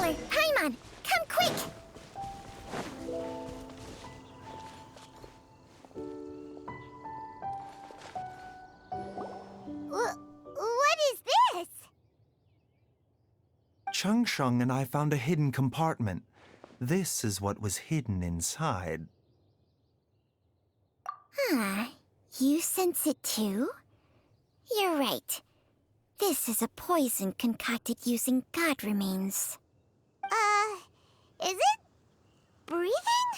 Traveler, Paimon, come quick! What is this? CHANGSHENG and I found a hidden compartment. This is what was hidden inside. You sense it too? You're right. This is a poison concocted using god remains. Is it? Breathing?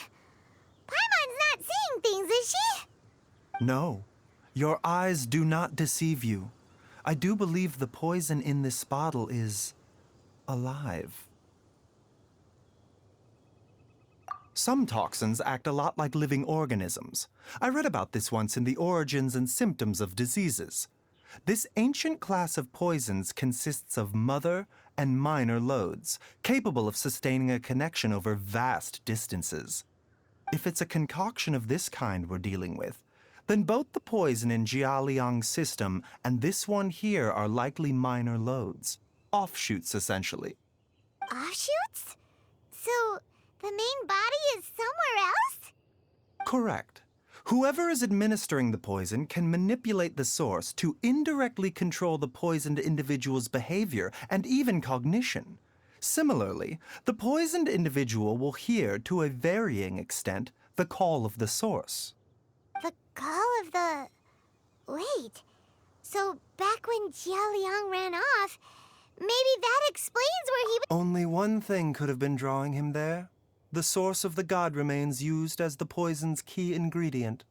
Paimon's not seeing things, is she? No, your eyes do not deceive you. I do believe the poison in this bottle is alive. Some toxins act a lot like living organisms. I read about this once in the Origins and Symptoms of Diseases. This ancient class of poisons consists of mother and minor loads, capable of sustaining a connection over vast distances. If it's a concoction of this kind we're dealing with, then both the poison in Jialiang's system and this one here are likely minor loads. Offshoots, essentially. Offshoots? So, the main body is somewhere else? Correct. Whoever is administering the poison can manipulate the source to indirectly control the poisoned individual's behavior and even cognition. Similarly, the poisoned individual will hear, to a varying extent, the call of the source. The call of the... Wait. So, back when Jialiang ran off, maybe that explains where he... Only one thing could have been drawing him there. The source of the god remains used as the poison's key ingredient,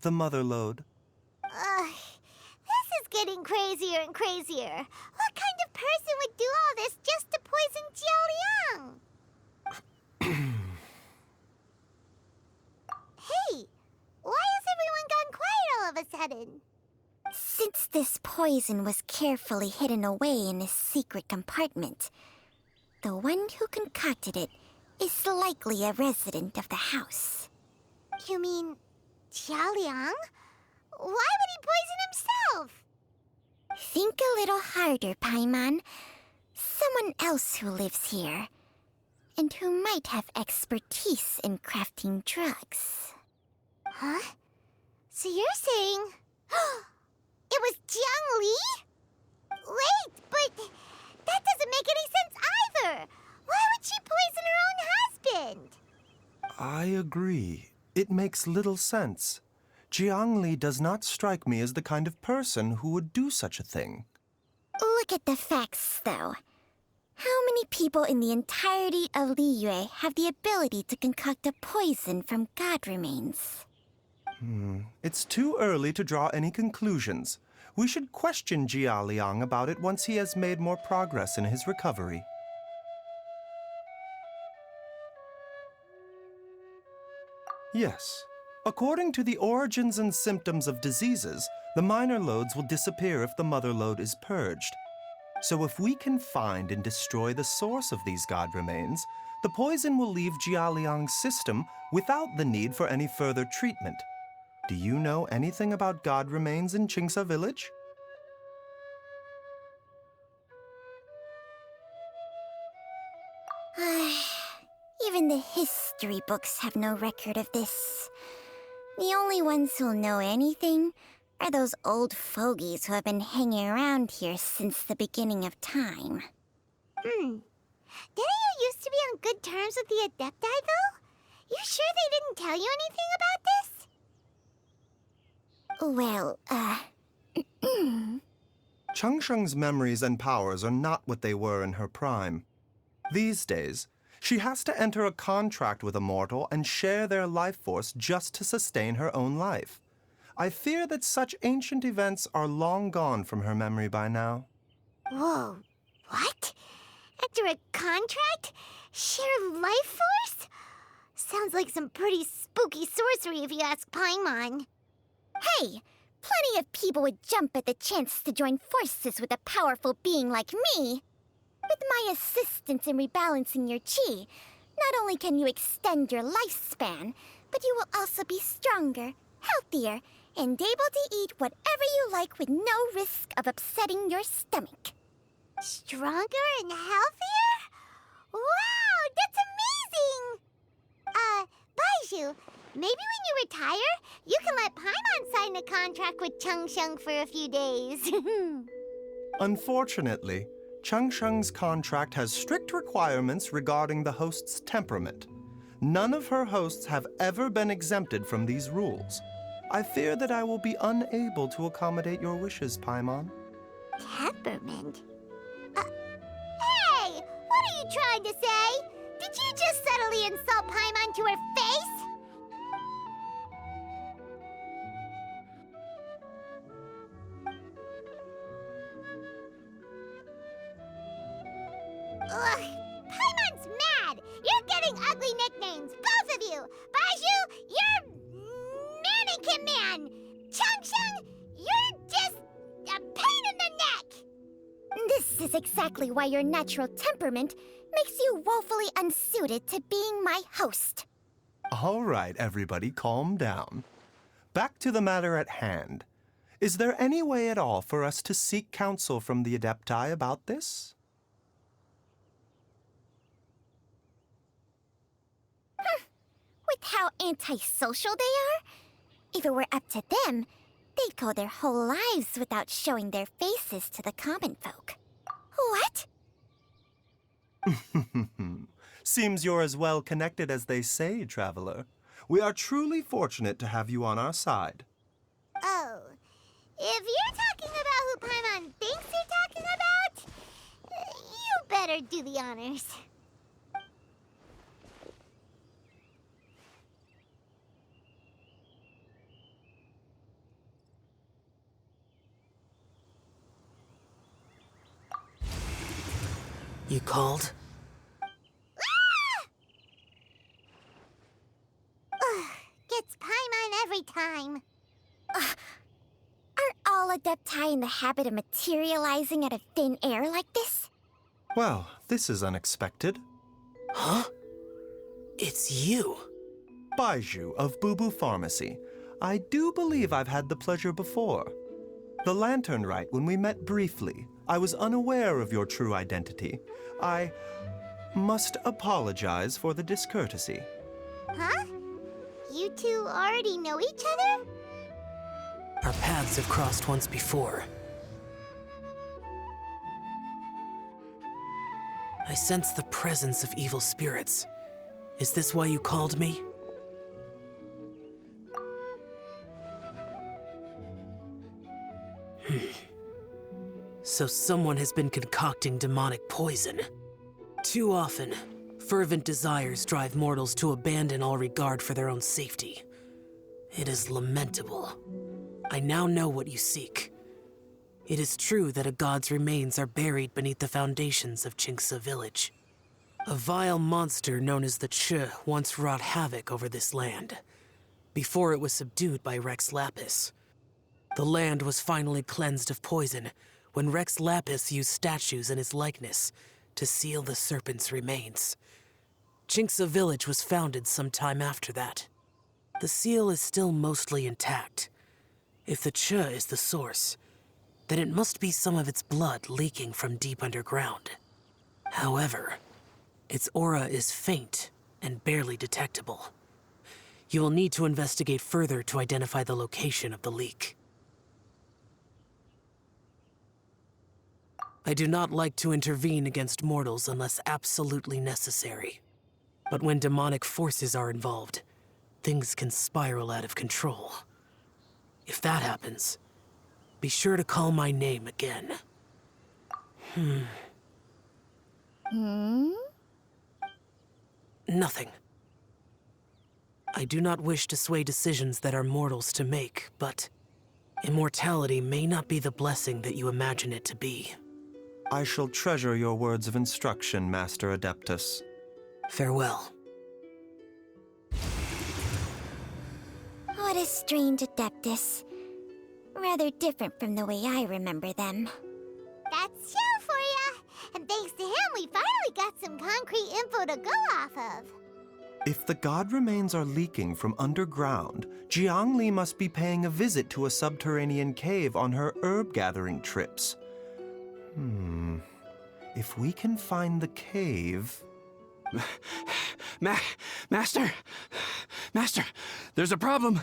the mother lode. This is getting crazier and crazier. What kind of person would do all this just to poison Jialiang? Hey, why has everyone gone quiet all of a sudden? Since this poison was carefully hidden away in a secret compartment, the one who concocted it is likely a resident of the house. You mean Jialiang? Why would he poison himself? Think a little harder, Paimon. Someone else who lives here, and who might have expertise in crafting drugs. Huh? So you're saying... it was Jiang Li? Wait, but that doesn't make any sense either! Why would she poison her own husband? I agree. It makes little sense. Jiang Li does not strike me as the kind of person who would do such a thing. Look at the facts, though. How many people in the entirety of Liyue have the ability to concoct a poison from god remains? It's too early to draw any conclusions. We should question Jialiang about it once he has made more progress in his recovery. Yes. According to the Origins and Symptoms of Diseases, the minor loads will disappear if the mother lode is purged. So if we can find and destroy the source of these god remains, the poison will leave Jialiang's system without the need for any further treatment. Do you know anything about god remains in Qingsa village? Even the history books have no record of this. The only ones who'll know anything are those old fogies who have been hanging around here since the beginning of time. Didn't you used to be on good terms with the Adepti, though? You sure they didn't tell you anything about this? Well, CHANGSHENG's memories and powers are not what they were in her prime. These days, she has to enter a contract with a mortal and share their life force just to sustain her own life. I fear that such ancient events are long gone from her memory by now. Whoa, what? Enter a contract? Share life force? Sounds like some pretty spooky sorcery if you ask Paimon. Hey, plenty of people would jump at the chance to join forces with a powerful being like me. With my assistance in rebalancing your chi, not only can you extend your lifespan, but you will also be stronger, healthier, and able to eat whatever you like with no risk of upsetting your stomach. Stronger and healthier? Wow, that's amazing! BAIZHU, maybe when you retire, you can let Paimon sign a contract with CHANGSHENG for a few days. Unfortunately, CHANGSHENG's contract has strict requirements regarding the host's temperament. None of her hosts have ever been exempted from these rules. I fear that I will be unable to accommodate your wishes, Paimon. Temperament? Hey! What are you trying to say? Did you just subtly insult Paimon to her face? Ugh! Paimon's mad! You're getting ugly nicknames, both of you! BAIZHU, you're Mannequin Man! CHANGSHENG, you're just a pain in the neck! This is exactly why your natural temperament makes you woefully unsuited to being my host. All right, everybody, calm down. Back to the matter at hand. Is there any way at all for us to seek counsel from the Adepti about this? With how antisocial they are, if it were up to them, they'd go their whole lives without showing their faces to the common folk. What? Seems you're as well connected as they say, traveler. We are truly fortunate to have you on our side. Oh, if you're talking about who Paimon thinks you're talking about, you better do the honors. You called? Gets Paimon every time. Aren't all Adepti in the habit of materializing out of thin air like this? Well, this is unexpected. Huh? It's you. BAIZHU of Boo Pharmacy. I do believe I've had the pleasure before. The Lantern Rite, when we met briefly, I was unaware of your true identity. I must apologize for the discourtesy. Huh? You two already know each other? Our paths have crossed once before. I sense the presence of evil spirits. Is this why you called me? So someone has been concocting demonic poison. Too often, fervent desires drive mortals to abandon all regard for their own safety. It is lamentable. I now know what you seek. It is true that a god's remains are buried beneath the foundations of CHANGSHENG village. A vile monster known as the Ch once wrought havoc over this land, before it was subdued by Rex Lapis. The land was finally cleansed of poison when Rex Lapis used statues in his likeness to seal the serpent's remains. CHANGSHENG village was founded some time after that. The seal is still mostly intact. If the Ch is the source, then it must be some of its blood leaking from deep underground. However, its aura is faint and barely detectable. You will need to investigate further to identify the location of the leak. I do not like to intervene against mortals unless absolutely necessary. But when demonic forces are involved, things can spiral out of control. If that happens, be sure to call my name again. Nothing. I do not wish to sway decisions that are mortals to make, but immortality may not be the blessing that you imagine it to be. I shall treasure your words of instruction, Master Adeptus. Farewell. What a strange Adeptus. Rather different from the way I remember them. That's Shell for ya! And thanks to him, we finally got some concrete info to go off of. If the god remains are leaking from underground, Jiangli must be paying a visit to a subterranean cave on her herb-gathering trips. If we can find the cave... Master? Master, there's a problem.